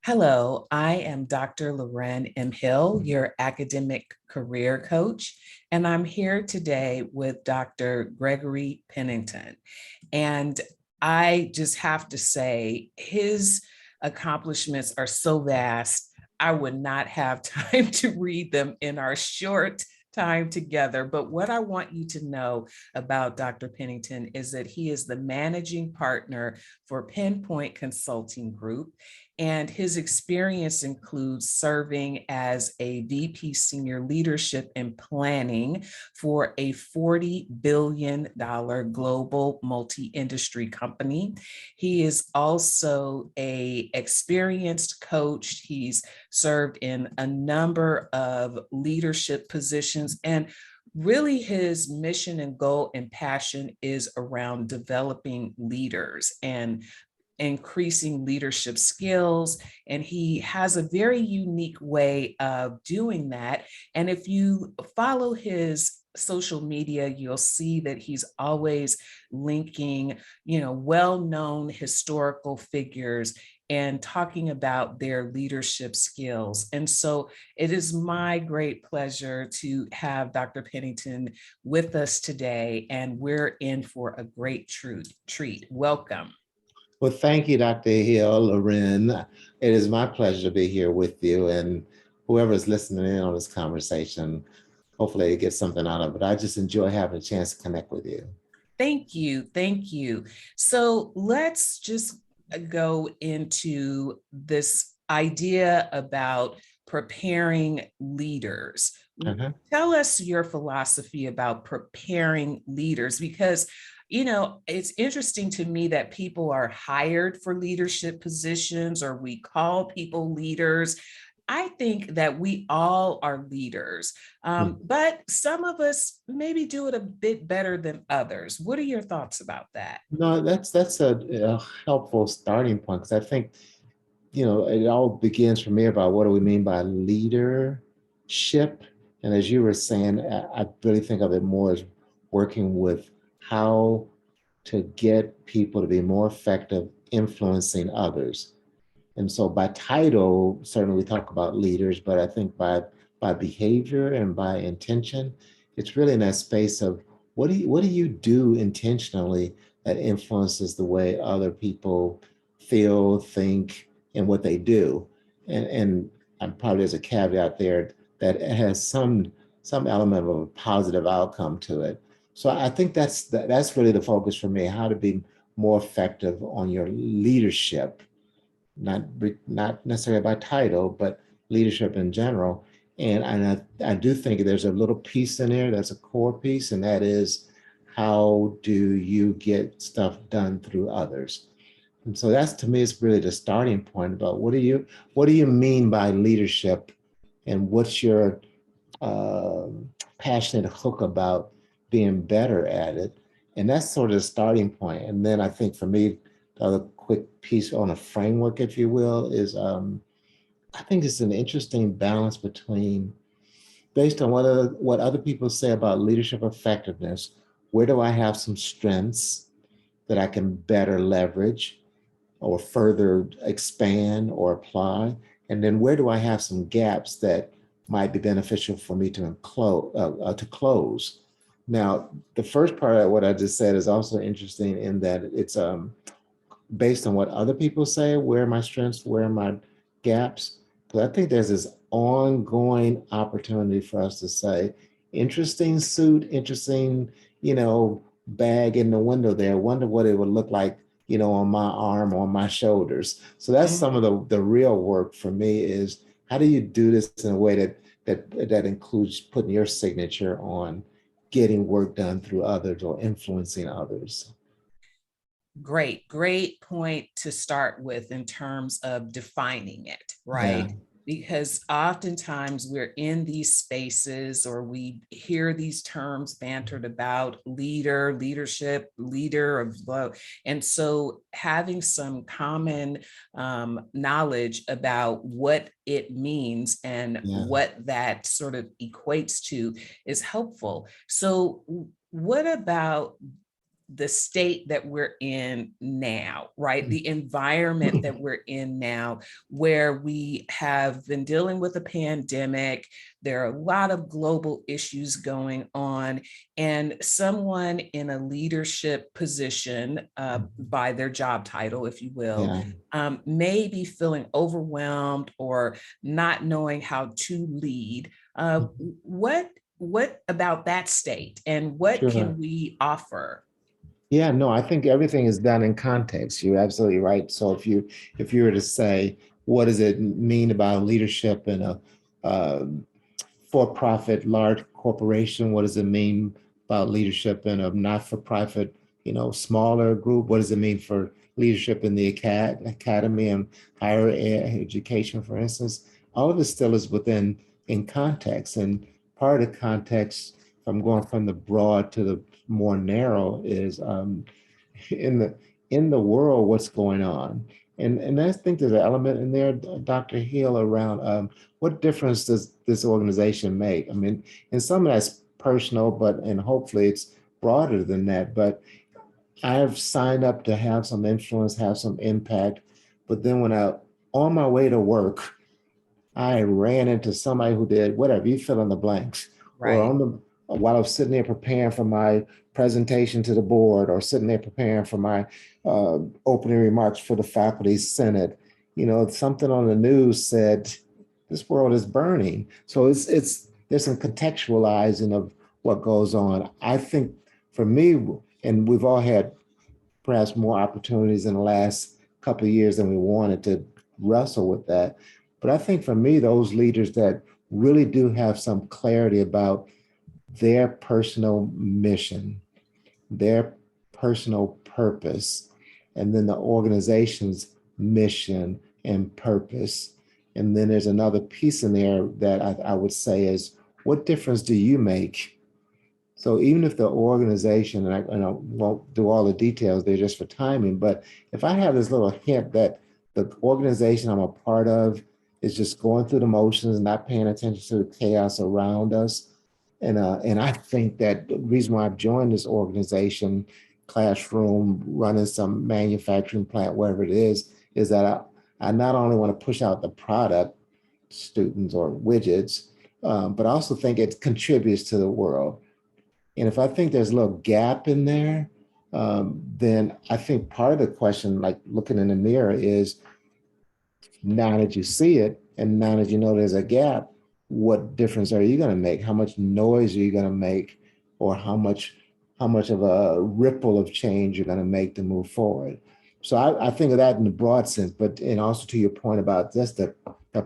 Hello, I am Dr. Loren M. Hill, your academic career coach, and I'm here today with Dr. Gregory Pennington. And I just have to say, his accomplishments are so vast, I would not have time to read them in our short time together. But what I want you to know about Dr. Pennington is that he is the managing partner for Pennpoint Consulting Group. And his experience includes serving as a VP Senior Leadership and Planning for a $40 billion global multi-industry company. He is also an experienced coach. He's served in a number of leadership positions, and really his mission and goal and passion is around developing leaders and increasing leadership skills. And he has a very unique way of doing that. And if you follow his social media, you'll see that he's always linking, well-known historical figures and talking about their leadership skills. And so it is my great pleasure to have Dr. Pennington with us today, and we're in for a great treat. Welcome. Well, thank you, Dr. Hill, Loren. It is my pleasure to be here with you and whoever is listening in on this conversation. Hopefully they get something out of it. I just enjoy having a chance to connect with you. Thank you. Thank you. So let's just go into this idea about preparing leaders. Tell us your philosophy about preparing leaders, because it's interesting to me that people are hired for leadership positions, or we call people leaders. I think that we all are leaders, but some of us maybe do it a bit better than others. What are your thoughts about that? No, that's a helpful starting point, because I think, it all begins for me about what do we mean by leadership. And as you were saying, I really think of it more as working with how to get people to be more effective influencing others. And so by title, certainly we talk about leaders, but I think by behavior and by intention, it's really in that space of what do you do intentionally that influences the way other people feel, think, and what they do. And probably there's a caveat there that it has some element of a positive outcome to it. So I think that's really the focus for me: how to be more effective on your leadership, not necessarily by title, but leadership in general. And I do think there's a little piece in there that's a core piece, and that is, how do you get stuff done through others? And so that's, to me, it's really the starting point about what do you mean by leadership, and what's your passionate hook about being better at it. And that's sort of the starting point. And then I think for me, the other quick piece on a framework, if you will, is I think it's an interesting balance between, based on what other people say about leadership effectiveness, where do I have some strengths that I can better leverage or further expand or apply? And then where do I have some gaps that might be beneficial for me to close? Now, the first part of what I just said is also interesting in that it's based on what other people say, where are my strengths, where are my gaps? Because I think there's this ongoing opportunity for us to say, interesting suit, interesting, bag in the window there. I wonder what it would look like, on my arm, on my shoulders. So that's some of the real work for me, is how do you do this in a way that includes putting your signature on getting work done through others or influencing others. Great point to start with in terms of defining it, right? Yeah. Because oftentimes we're in these spaces, or we hear these terms bantered about: leadership, leader of love. And so having some common knowledge about what it means and what that sort of equates to is helpful. So what about the state that we're in now, right? The environment that we're in now, where we have been dealing with a pandemic. There are a lot of global issues going on, and someone in a leadership position, by their job title, if you will, Yeah. may be feeling overwhelmed or not knowing how to lead. What about that state, and what Sure. can we offer? Yeah, no, I think everything is done in context. You're absolutely right. So if you were to say, what does it mean about leadership in a uh, for-profit large corporation? What does it mean about leadership in a not-for-profit, smaller group? What does it mean for leadership in the academy and higher education, for instance? All of it still is within in context. And part of the context, if I'm going from the broad to the more narrow, is in the world, what's going on. And I think there's an element in there, Dr. Hill, around what difference does this organization make? I mean, and some of that's personal, and hopefully it's broader than that. But I've signed up to have some influence, have some impact. But then on my way to work, I ran into somebody who did whatever, you fill in the blanks, or Right. while I was sitting there preparing for my presentation to the board, or sitting there preparing for my opening remarks for the faculty senate, something on the news said this world is burning. So it's there's some contextualizing of what goes on. I think for me, and we've all had perhaps more opportunities in the last couple of years than we wanted to wrestle with that. But I think for me, those leaders that really do have some clarity about their personal mission, their personal purpose, and then the organization's mission and purpose. And then there's another piece in there that I would say is, what difference do you make? So even if the organization, and I won't do all the details, they're just for timing, but if I have this little hint that the organization I'm a part of is just going through the motions, not paying attention to the chaos around us, and I think that the reason why I've joined this organization, classroom, running some manufacturing plant, wherever it is that I not only want to push out the product, students or widgets, but I also think it contributes to the world. And if I think there's a little gap in there, then I think part of the question, like looking in the mirror, is now that you see it and now that you know there's a gap, what difference are you going to make? How much noise are you going to make, or how much of a ripple of change you're going to make to move forward? So I think of that in the broad sense, but and also to your point about just the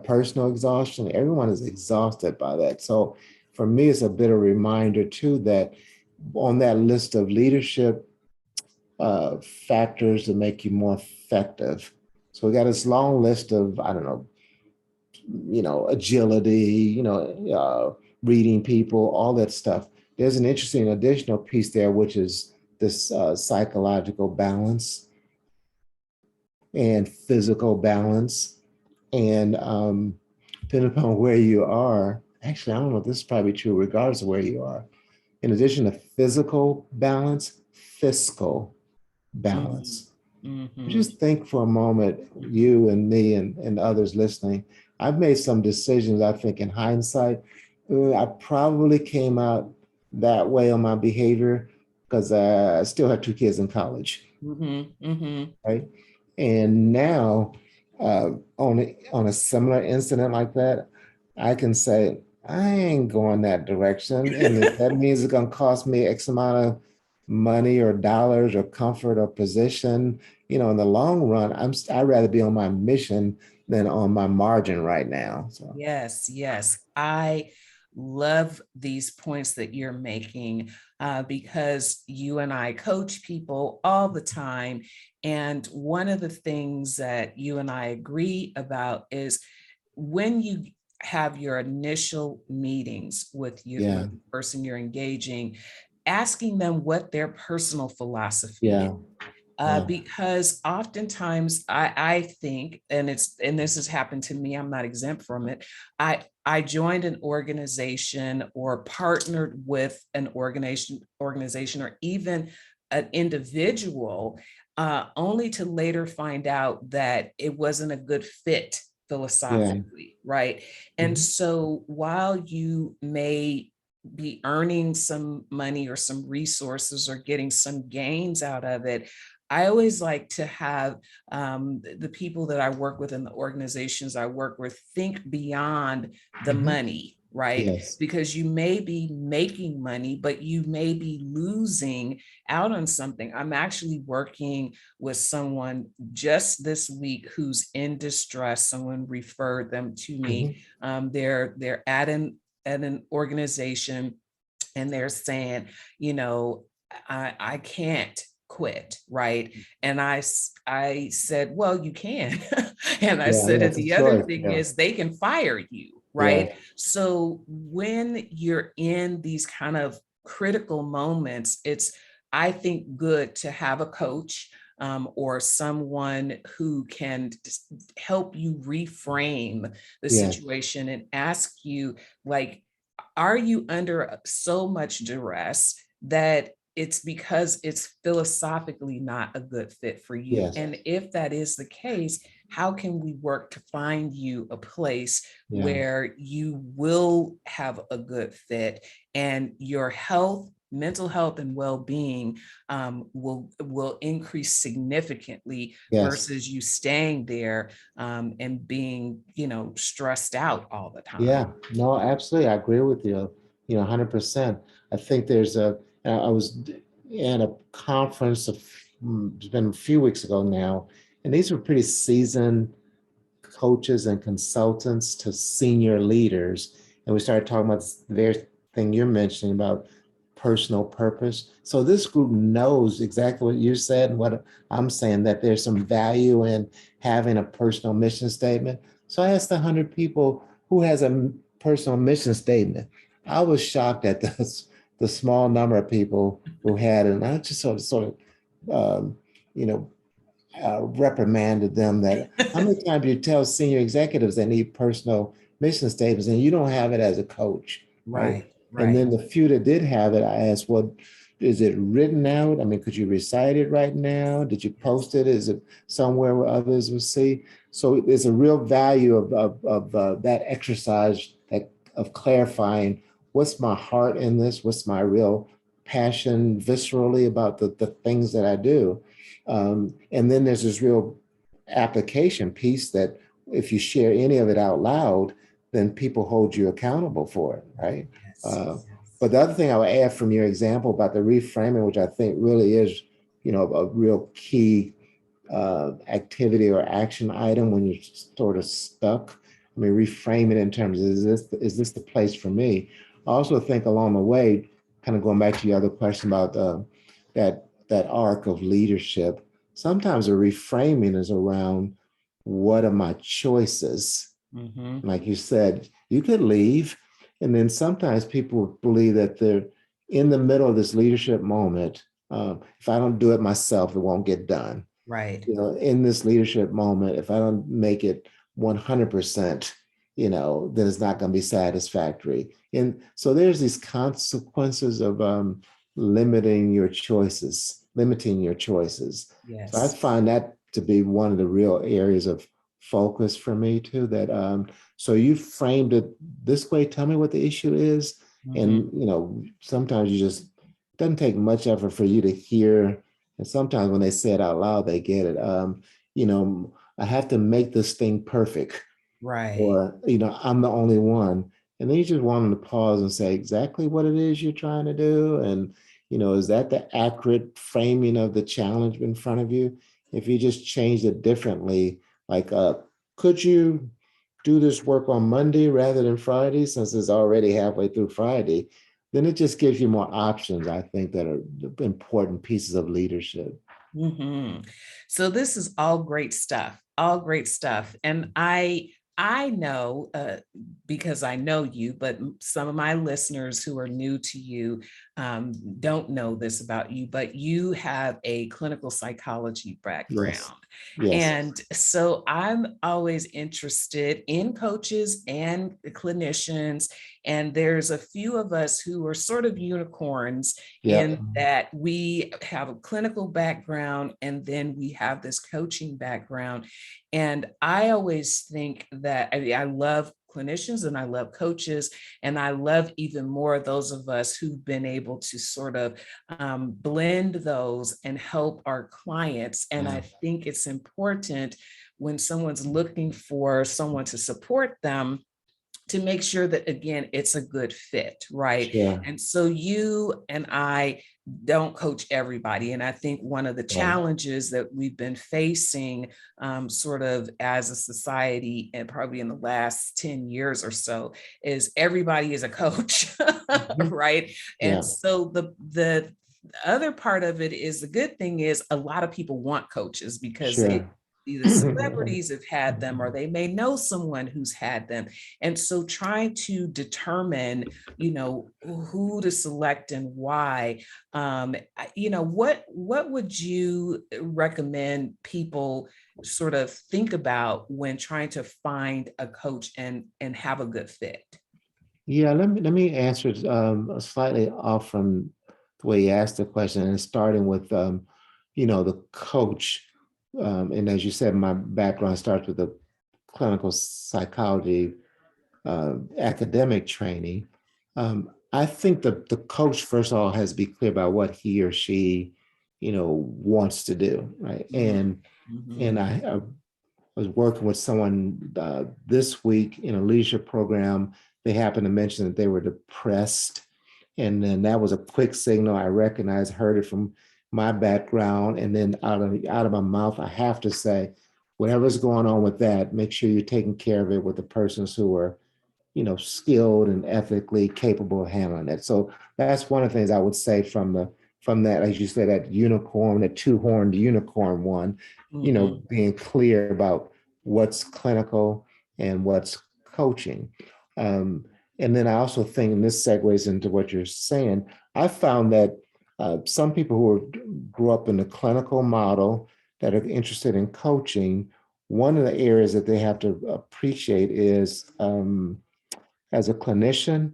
personal exhaustion, everyone is exhausted by that. So for me, it's a bit of a reminder too that on that list of leadership factors that make you more effective. So we got this long list of, I don't know, agility, reading people, all that stuff. There's an interesting additional piece there, which is this psychological balance and physical balance. And depending upon where you are, actually, I don't know if this is probably true regardless of where you are. In addition to physical balance, fiscal balance. Mm-hmm. Just think for a moment, you and me and others listening. I've made some decisions, I think, in hindsight. I probably came out that way on my behavior because I still have two kids in college, Mm-hmm. Mm-hmm. right? And now, on a similar incident like that, I can say, I ain't going that direction. And if that means it's going to cost me X amount of money or dollars or comfort or position, in the long run, I'd rather be on my mission than on my margin right now. So Yes, yes. I love these points that you're making, because you and I coach people all the time. And one of the things that you and I agree about is when you have your initial meetings with you, yeah, with the person you're engaging, asking them what their personal philosophy is. yeah, yeah, Because oftentimes I think, and this has happened to me, I'm not exempt from it. I joined an organization or partnered with an organization or even an individual, only to later find out that it wasn't a good fit Yeah. philosophically, right? And Mhm. so while you may be earning some money or some resources or getting some gains out of it, I always like to have the people that I work with and the organizations I work with think beyond the Mhm. money, right? Yes. Because you may be making money, but you may be losing out on something. I'm actually working with someone just this week who's in distress. Someone referred them to me. Mhm. They're at an organization, and they're saying, you know, I can't quit, right? And I said, well, you can. And I Yeah, said, yeah, and it's a the other choice. thing Yeah. is they can fire you, Yeah. right? So when you're in these kind of critical moments, it's, I think, good to have a coach, or someone who can help you reframe the Yes. situation and ask you, like, are you under so much duress that it's because it's philosophically not a good fit for you? Yes. And if that is the case, how can we work to find you a place Yeah. where you will have a good fit, and your health, mental health and well-being, will increase significantly Yes. versus you staying there, and being, stressed out all the time. Yeah, no, absolutely. I agree with you, 100%. I think I was at a conference it's been a few weeks ago now, and these were pretty seasoned coaches and consultants to senior leaders. And we started talking about this very thing you're mentioning about personal purpose. So this group knows exactly what you said and what I'm saying, that there's some value in having a personal mission statement. So I asked 100 people who has a personal mission statement. I was shocked at the small number of people who had it. And I just um, you know, reprimanded them that how many times you tell senior executives they need personal mission statements and you don't have it as a coach, right? Right, And right. then the few that did have it, I asked, well, is it written out? I mean, could you recite it right now? Did you Yes. post it? Is it somewhere where others will see? So there's a real value of that exercise of clarifying what's my heart in this, what's my real passion viscerally about the things that I do. And then there's this real application piece that if you share any of it out loud, then people hold you accountable for it, right? Yes. Uh, Yes. but the other thing I would add from your example about the reframing, which I think really is, a real key activity or action item when you're sort of stuck. I mean, reframe it in terms of is this the place for me? I also think along the way, kind of going back to your other question about that arc of leadership. Sometimes the reframing is around what are my choices? Mm-hmm. Like you said, you could leave, and then sometimes people believe that they're in the middle of this leadership moment. If I don't do it myself, it won't get done. Right. In this leadership moment, if I don't make it 100%, then it's not going to be satisfactory. And so there's these consequences of limiting your choices. So I Yes. find that to be one of the real areas of focus for me too. That so you framed it this way. Tell me what the issue is, Mm-hmm. and sometimes you just doesn't take much effort for you to hear, and sometimes when they say it out loud, they get it. I have to make this thing perfect, Right. or, I'm the only one. And then you just want them to pause and say exactly what it is you're trying to do. And, is that the accurate framing of the challenge in front of you? If you just changed it differently, like, could you do this work on Monday rather than Friday, since it's already halfway through Friday? Then it just gives you more options, I think, that are important pieces of leadership. Mm-hmm. So this is all great stuff, all great stuff. And I I know, because I know you, but some of my listeners who are new to you don't know this about you, but you have a clinical psychology Yes. background. Yes. And so I'm always interested in coaches and clinicians. And there's a few of us who are sort of unicorns Yep. in that we have a clinical background and then we have this coaching background. And I always think that I love clinicians and I love coaches, and I love even more those of us who've been able to sort of blend those and help our clients. And Yeah. I think it's important when someone's looking for someone to support them to make sure that, again, it's a good fit, right? Sure. And so you and I don't coach everybody. And I think one of the Right. challenges that we've been facing sort of as a society, and probably in the last 10 years or so, is everybody is a coach, Mhm. right? And Yeah. so the other part of it is, the good thing is a lot of people want coaches because they Sure. either celebrities have had them or they may know someone who's had them. And so trying to determine, who to select and why, what would you recommend people sort of think about when trying to find a coach and have a good fit? Yeah, let me answer it slightly off from the way you asked the question, and starting with the coach. And as you said, my background starts with the clinical psychology academic training. I think the coach, first of all, has to be clear about what he or she, wants to do, right? And Mhm. I was working with someone this week in a leadership program. They happened to mention that they were depressed. And then that was a quick signal. I recognized, heard it from my background. And then out of my mouth, I have to say, whatever's going on with that, make sure you're taking care of it with the persons who are skilled and ethically capable of handling it. So that's one of the things I would say from that, as you said, that unicorn, that two-horned unicorn one, Mhm. being clear about what's clinical and what's coaching. Um, and then I also think, and this segues into what you're saying, I found that some people grew up in the clinical model that are interested in coaching, one of the areas that they have to appreciate is as a clinician,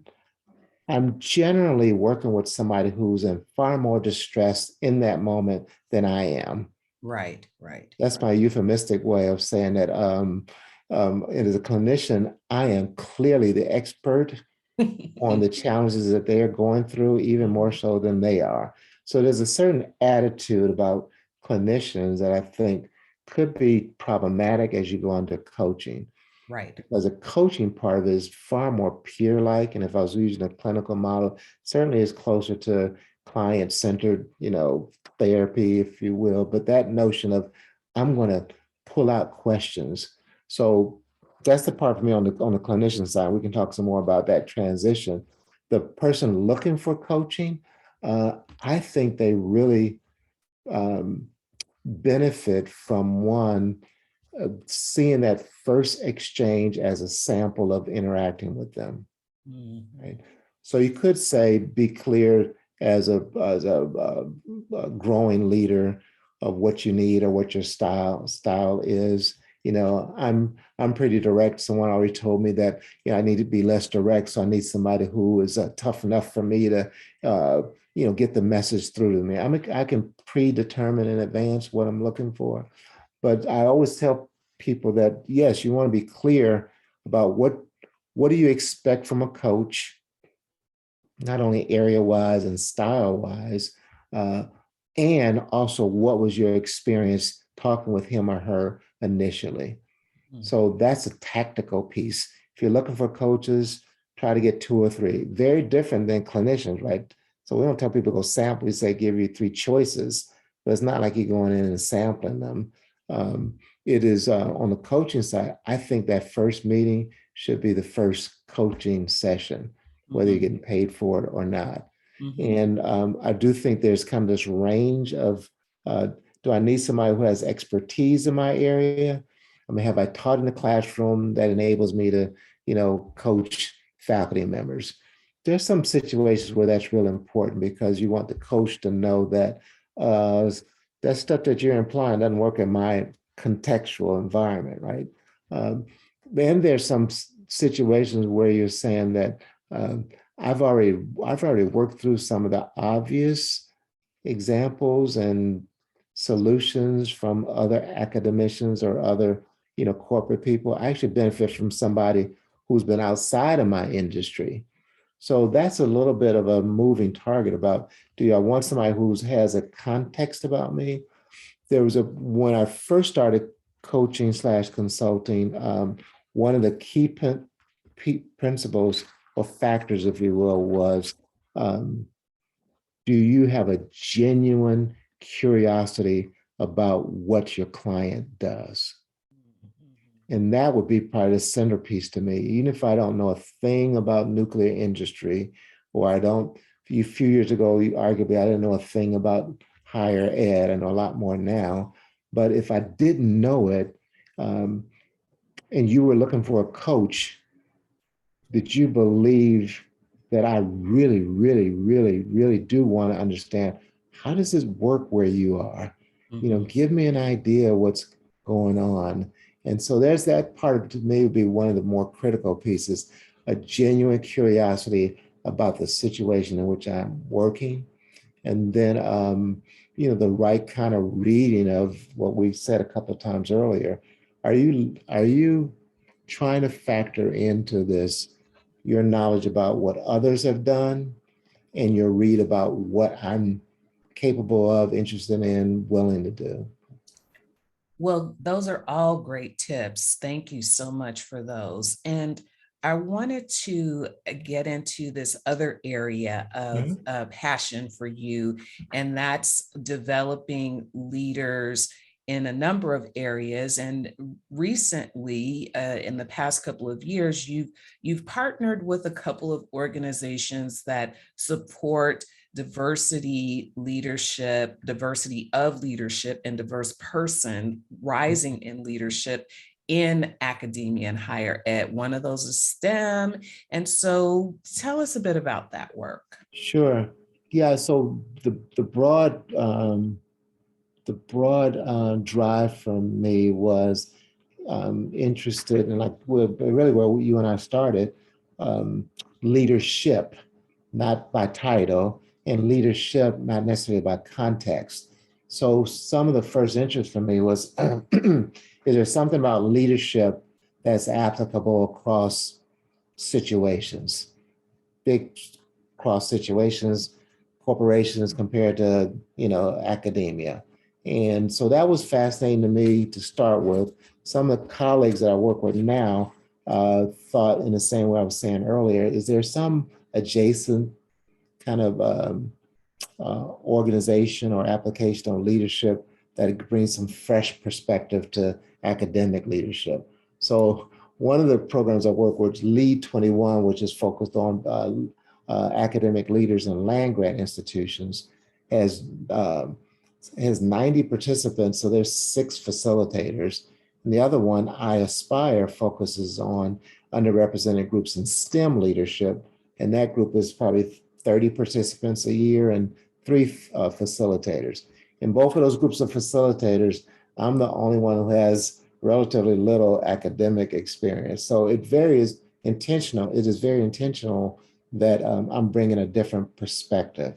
I'm generally working with somebody who's in far more distress in that moment than I am. Right, right, That's my euphemistic way of saying that. And as a clinician, I am clearly the expert on right. the challenges that they are going through, even more so than they are. So there's a certain attitude about clinicians that I think could be problematic as you go into coaching. Right. Because the coaching part of it is far more peer-like. And if I was using a clinical model, certainly is closer to client-centered, therapy, if you will. But that notion of I'm going to pull out questions. So that's the part for me on the clinician side. We can talk some more about that transition. The person looking for coaching, I think they really um, benefit from one seeing that first exchange as a sample of interacting with them, Mhm. right? So you could say, be clear as a growing leader of what you need or what your style is. I'm pretty direct. Someone already told me that I need to be less direct, so I need somebody who is tough enough for me to get the message through to me. I can predetermine in advance what I'm looking for, but I always tell people that yes, you want to be clear about what do you expect from a coach, not only area wise and style wise, uh, and also what was your experience talking with him or her initially. Mhm. So that's a tactical piece. If you're looking for coaches, try to get two or three. Very different than clinicians, right? So we don't tell people to go sample. We say give you three choices, but it's not like you're going in and sampling them. It is on the coaching side. I think that first meeting should be the first coaching session, whether you're Mhm. getting paid for it or not. Mhm. And I do think there's kind of this range of do I need somebody who has expertise in my area? I mean, have I taught in the classroom that enables me to, coach faculty members? There's some situations where that's really important because you want the coach to know that that stuff that you're implying doesn't work in my contextual environment, right? And there's some situations where you're saying that I've already worked through some of the obvious examples and solutions from other academicians or other, corporate people. I actually benefit from somebody who's been outside of my industry. So that's a little bit of a moving target about, do I want somebody who has a context about me? When I first started coaching slash consulting, one of the key principles or factors, if you will, was um, do you have a genuine curiosity about what your client does? And that would be probably the centerpiece to me. Even if I don't know a thing about nuclear industry, or I don't, a few years ago, arguably, I didn't know a thing about higher ed. I know a lot more now. But if I didn't know it, um, and you were looking for a coach, did you believe that I really, really, really, really do want to understand how does this work where you are? Mhm. Give me an idea what's going on. And so there's that part to me would be one of the more critical pieces, a genuine curiosity about the situation in which I'm working. And then, the right kind of reading of what we said a couple of times earlier. Are you trying to factor into this your knowledge about what others have done and your read about what I'm capable of, interested in, willing to do? Well, those are all great tips. Thank you so much for those. And I wanted to get into this other area of Mhm. passion for you, and that's developing leaders in a number of areas. And recently, in the past couple of years, you've partnered with a couple of organizations that support diversity of leadership, and diverse person rising in leadership in academia and higher ed. One of those is STEM. And so tell us a bit about that work. Sure. Yeah. So the broad drive from me was interested in, like, really where you and I started, um, leadership, not by title, and leadership not necessarily by context. So some of the first interest for me was is there something about leadership that's applicable across situations, big cross situations, corporations compared to, academia. And so that was fascinating to me to start with. Some of the colleagues that I work with now thought in the same way I was saying earlier, is there some adjacent kind of organization or application on leadership that brings some fresh perspective to academic leadership? So one of the programs I work with, Lead 21, which is focused on academic leaders in land grant institutions, has um, has 90 participants. So there's 6 facilitators. And the other one, I Aspire, focuses on underrepresented groups in STEM leadership. And that group is probably 30 participants a year and 3 facilitators. In both of those groups of facilitators, I'm the only one who has relatively little academic experience. So it varies intentional. It is very intentional that I'm bringing a different perspective.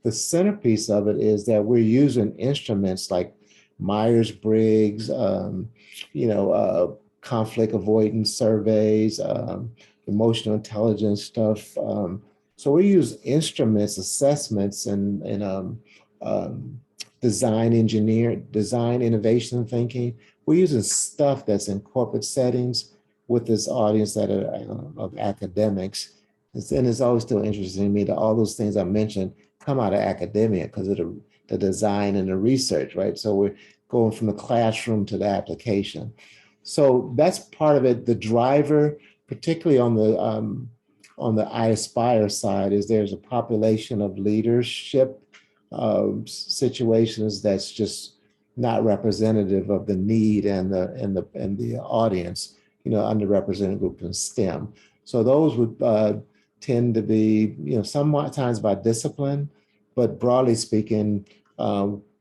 The centerpiece of it is that we're using instruments like Myers-Briggs, conflict avoidance surveys, emotional intelligence stuff. So we use instruments, assessments, and um, design innovation thinking. We're using stuff that's in corporate settings with this audience that are of academics. And it's always still interesting to me that all those things I mentioned come out of academia because of the design and the research, right? So we're going from the classroom to the application. So that's part of it. The driver, particularly on the I Aspire side, is there's a population of leadership situations that's just not representative of the need and the audience, underrepresented group in STEM. So those would tend to be, sometimes by discipline, but broadly speaking,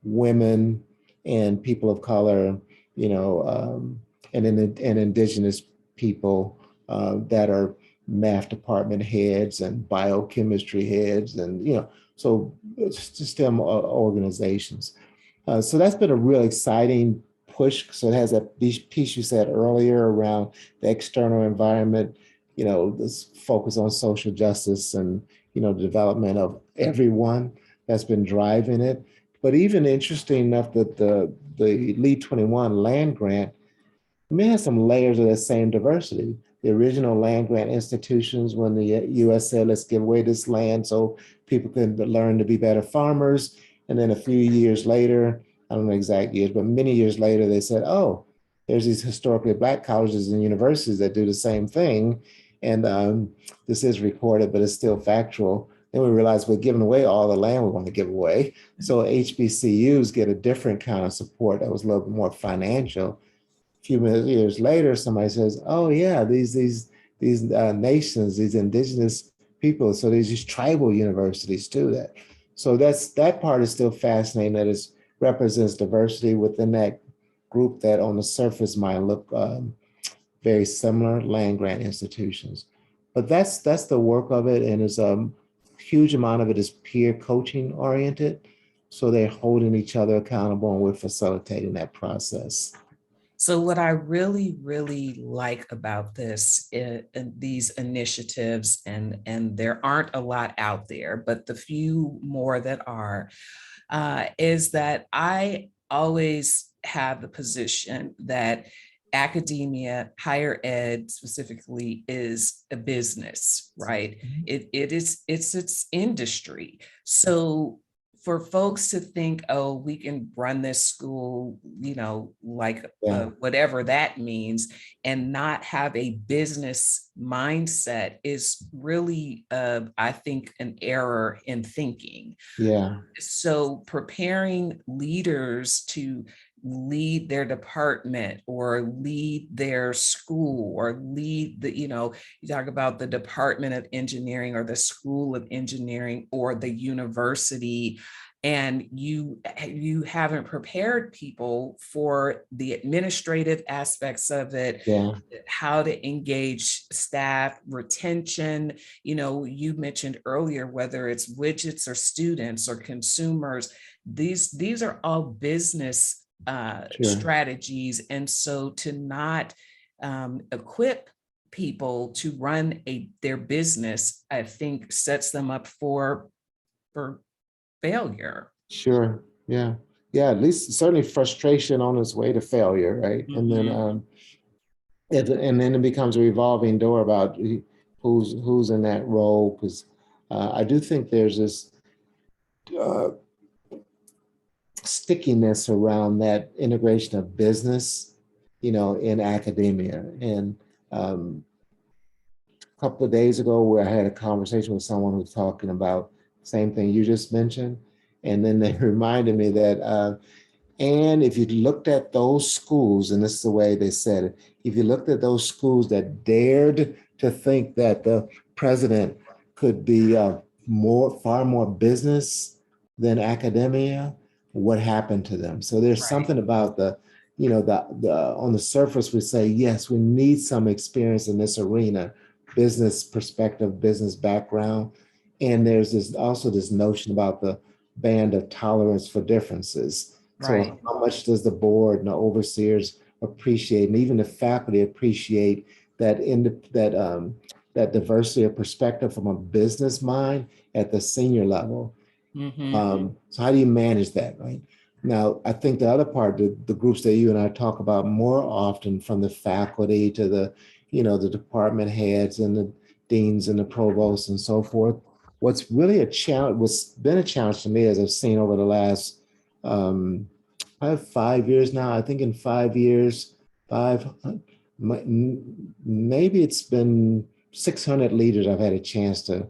women and people of color, and indigenous people that are math department heads and biochemistry heads, and so it's just STEM organizations. So that's been a real exciting push. So it has that piece you said earlier around the external environment, this focus on social justice and, the development of everyone that's been driving it. But even interesting enough that the Lead 21 land grant may have some layers of that same diversity. The original land grant institutions, when the US said, let's give away this land so people can learn to be better farmers. And then a few years later, I don't know exact years, but many years later, they said, oh, there's these historically Black colleges and universities that do the same thing. And this is recorded, but it's still factual. Then we realized we're giving away all the land we want to give away. So HBCUs get a different kind of support that was a little bit more financial. Few years later, somebody says, "Oh yeah, these nations, these indigenous people." So there's these tribal universities too. That part is still fascinating. That it represents diversity within that group that, on the surface, might look very similar land grant institutions. But that's the work of it, and it's a huge amount of it is peer coaching oriented. So they're holding each other accountable, and we're facilitating that process. So what I really, really like about these initiatives, and there aren't a lot out there, but the few more that are, is that I always have the position that academia, higher ed specifically, is a business, right? It's its industry. So for folks to think, oh, we can run this school, like whatever that means, and not have a business mindset is really, I think, an error in thinking. Yeah. So preparing leaders to lead their department or lead their school or lead you talk about the Department of Engineering or the School of Engineering or the university, and you haven't prepared people for the administrative aspects of it, how to engage staff, retention. You mentioned earlier, whether it's widgets or students or consumers, these are all business strategies. And so to not equip people to run their business, I think sets them up for failure. Sure. Yeah. Yeah. At least certainly frustration on its way to failure, right? Mm-hmm. And then it becomes a revolving door about who's in that role. Because I do think there's this stickiness around that integration of business, in academia. And a couple of days ago, where I had a conversation with someone who was talking about the same thing you just mentioned. And then they reminded me that, and if you looked at those schools, and this is the way they said it, if you looked at those schools that dared to think that the president could be far more business than academia, what happened to them? So there's something about the on the surface we say, yes, we need some experience in this arena, business perspective, business background. And there's also this notion about the band of tolerance for differences. So how much does the board and the overseers appreciate, and even the faculty appreciate that that diversity of perspective from a business mind at the senior level? Mm-hmm. So how do you manage that, right? Now, I think the other part, the groups that you and I talk about more often, from the faculty to the department heads and the deans and the provosts and so forth. What's really a challenge, what's been a challenge to me, as I've seen over the last I have 5 years now. I think in 5 years, maybe it's been 600 leaders I've had a chance to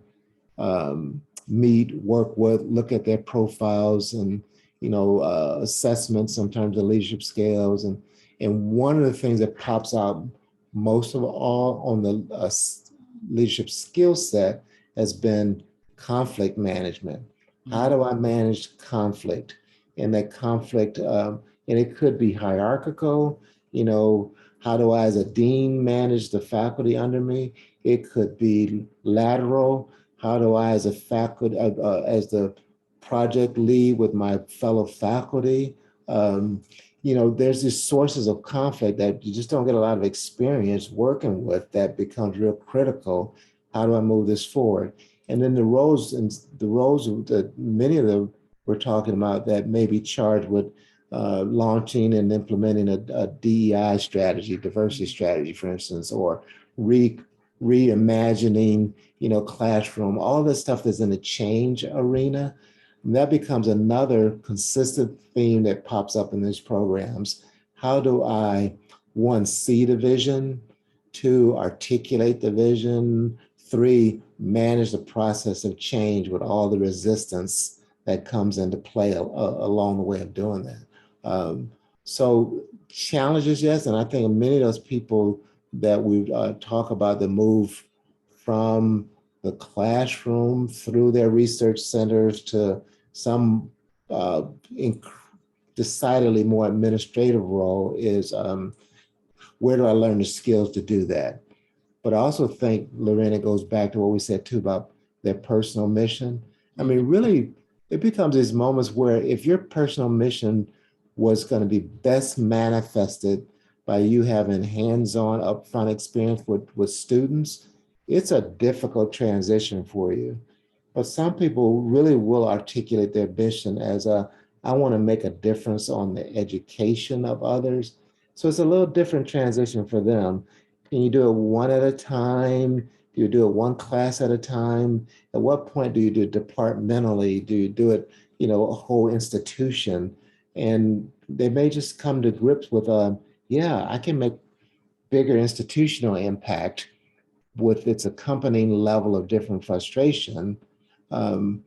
meet, work with, look at their profiles, and assessments, sometimes the leadership scales. And one of the things that pops out most of all on the leadership skill set has been conflict management. How Mm, do I manage conflict? And that conflict, and it could be hierarchical, how do I, as a dean, manage the faculty under me? It could be lateral. How do I, as a faculty, as the project lead with my fellow faculty? Um, there's these sources of conflict that you just don't get a lot of experience working with that becomes real critical. How do I move this forward? And then the roles that many of them we're talking about that may be charged with launching and implementing a DEI strategy, diversity mm, strategy, for instance, or reimagining, classroom, all this stuff that's in the change arena. And that becomes another consistent theme that pops up in these programs. How do I, one, see the vision, two, articulate the vision, three, manage the process of change with all the resistance that comes into play along the way of doing that. So challenges, yes, and I think many of those people that we talk about that move from the classroom through their research centers to some uh, inc- decidedly more administrative role is where do I learn the skills to do that? But I also think, Lorraine, it goes back to what we said too about their personal mission. I mhm. mean, really, it becomes these moments where if your personal mission was going to be best manifested by you having hands-on upfront experience with students, it's a difficult transition for you. But some people really will articulate their mission as I want to make a difference on the education of others. So it's a little different transition for them. Can you do it one at a time? Do you do it one class at a time? At what point do you do it departmentally? Do you do it, a whole institution? And they may just come to grips with, yeah, I can make bigger institutional impact with its accompanying level of different frustration. Um,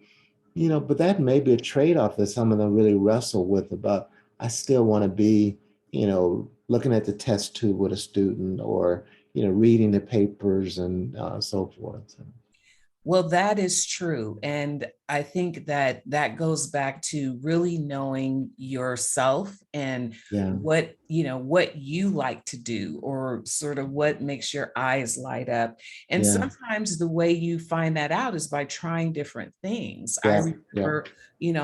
but that may be a trade-off that some of them really wrestle with about, I still want to be, looking at the test tube with a student or, reading the papers and so forth. So, Well, that is true. And I think that that goes back to really knowing yourself and yeah, what you like to do, or sort of what makes your eyes light up. And yeah, sometimes the way you find that out is by trying different things. I yeah, yeah, remember,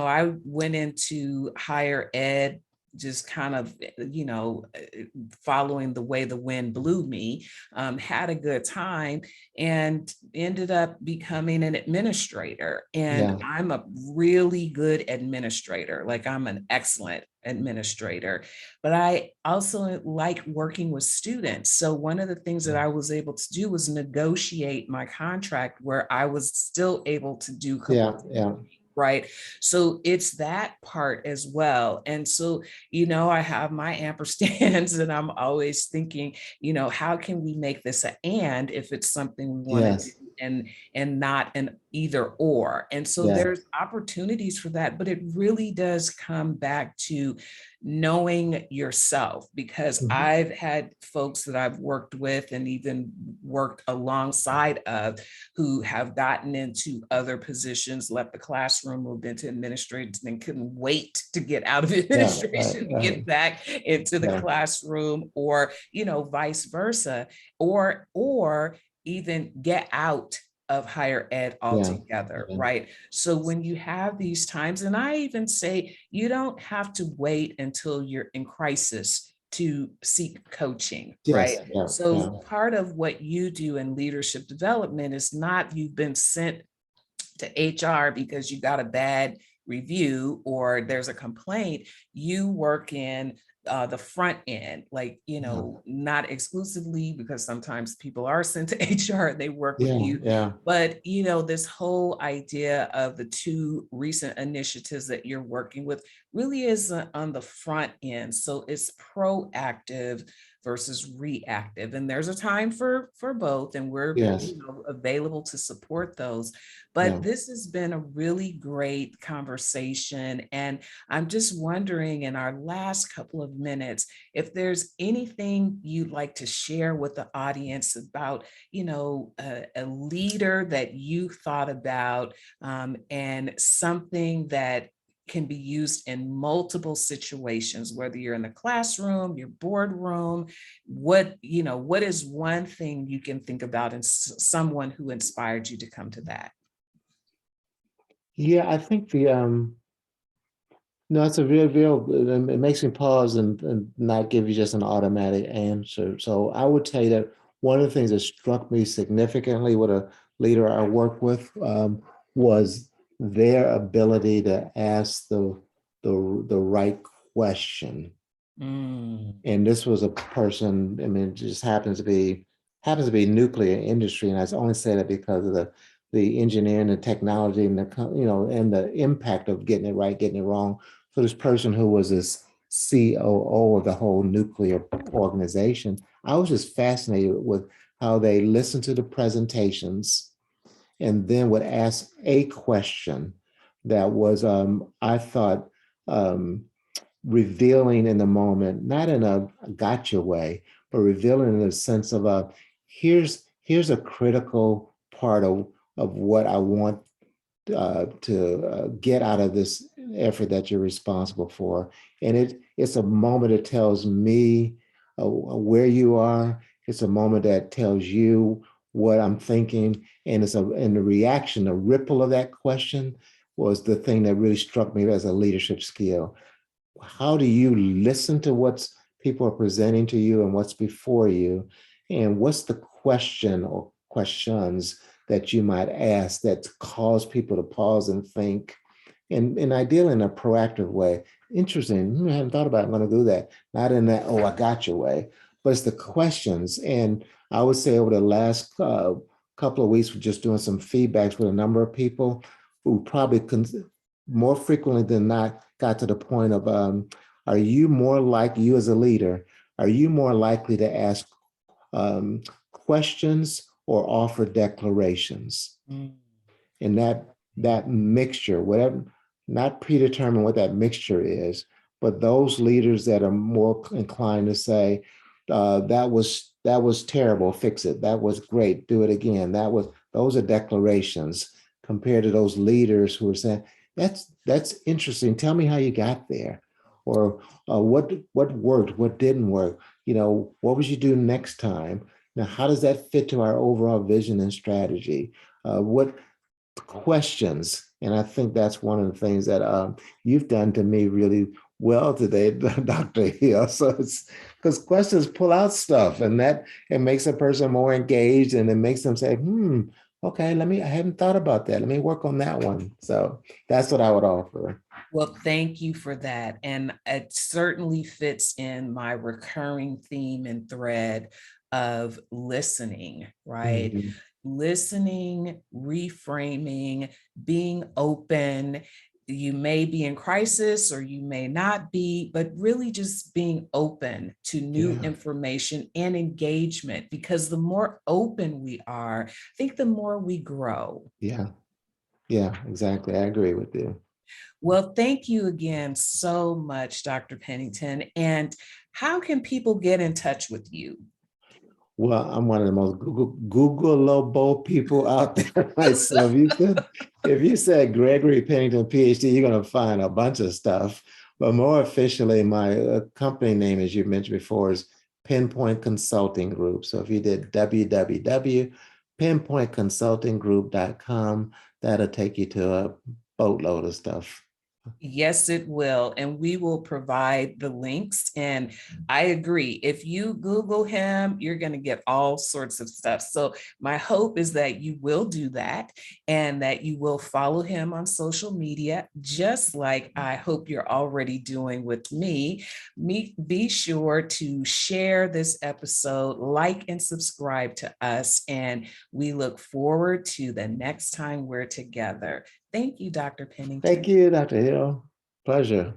I went into higher ed just kind of, following the way the wind blew me, had a good time, and ended up becoming an administrator. And yeah, I'm a really good administrator. Like, I'm an excellent administrator, but I also like working with students. So one of the things that I was able to do was negotiate my contract where I was still able to do yeah, capacity, yeah, right? So it's that part as well. And so, I have my ampersands and I'm always thinking, how can we make this an and if it's something we want to do, yes, and not an either or. And so yeah, there's opportunities for that, but it really does come back to knowing yourself, because mhm, I've had folks that I've worked with and even worked alongside of who have gotten into other positions, left the classroom, moved into administration, and couldn't wait to get out of yeah, right, administration, right, get back into the yeah, classroom, or vice versa, or even get out of higher ed yeah, altogether, yeah, right? So when you have these times, and I even say you don't have to wait until you're in crisis to seek coaching, right? yes, yeah, yeah, So part of what you do in leadership development is not you've been sent to HR because you got a bad review or there's a complaint. You work in the front end, like, yeah, not exclusively, because sometimes people are sent to HR and they work with yeah, you. yeah, But, this whole idea of the two recent initiatives that you're working with really is on the front end. So it's proactive versus reactive. And there's a time for both, and we're Yes. available to support those. Yeah. But this has been a really great conversation. And I'm just wondering in our last couple of minutes, if there's anything you'd like to share with the audience about, a leader that you thought about, and something that can be used in multiple situations, whether you're in the classroom, your boardroom. What is one thing you can think about in someone who inspired you to come to that? Yeah, I think no, it's a it makes me pause and not give you just an automatic answer. So I would tell you that one of the things that struck me significantly with a leader I worked with was their ability to ask the right question. Mm. And this was a person, I mean, it just happens to be nuclear industry. And I only say that because of the engineering and technology and and the impact of getting it right, getting it wrong. So this person who was this COO of the whole nuclear organization, I was just fascinated with how they listened to the presentations and then would ask a question that was, I thought, um, revealing in the moment, not in a gotcha way, but revealing in the sense of here's a critical part of what I want to get out of this effort that you're responsible for. And it's a moment that tells me where you are. It's a moment that tells you what I'm thinking. And and the reaction, the ripple of that question was the thing that really struck me as a leadership skill. How do you listen to what's people are presenting to you and what's before you, and what's the question or questions that you might ask that cause people to pause and think, and ideally in a proactive way. Interesting. I hadn't thought about it. I'm going to do that. Not in that, oh, I got your way, but it's the questions. And I would say over the last couple of weeks, we're just doing some feedbacks with a number of people who probably more frequently than not got to the point of, are you more like you as a leader? Are you more likely to ask questions or offer declarations? Mm. And that mixture, whatever, not predetermine what that mixture is, but those leaders that are more inclined to say, that was terrible, fix it. That was great, do it again. Those are declarations compared to those leaders who are saying, that's interesting. Tell me how you got there, or what worked, what didn't work. What would you do next time? Now, how does that fit to our overall vision and strategy? What questions? And I think that's one of the things that you've done to me really well today, Dr. Hill. So it's because questions pull out stuff, and that it makes a person more engaged, and it makes them say, okay, I hadn't thought about that. Let me work on that one. So that's what I would offer. Well, thank you for that. And it certainly fits in my recurring theme and thread of listening, right? Mhm. Listening, reframing, being open. You may be in crisis or you may not be, but really just being open to new Yeah, information and engagement, because the more open we are, I think the more we grow. yeah, yeah, exactly. I agree with you. Well, thank you again so much, Dr. Pennington. And how can people get in touch with you? Well, I'm one of the most Googleable people out there. Right? So if you said Gregory Pennington, PhD, you're going to find a bunch of stuff. But more officially, my company name, as you mentioned before, is Pennpoint Consulting Group. So if you did www.pennpointconsultinggroup.com, that'll take you to a boatload of stuff. Yes, it will. And we will provide the links. And I agree. If you Google him, you're going to get all sorts of stuff. So my hope is that you will do that and that you will follow him on social media, just like I hope you're already doing with me. Be sure to share this episode, like and subscribe to us. And we look forward to the next time we're together. Thank you, Dr. Thank Pennington. you, Dr. Hill. Pleasure.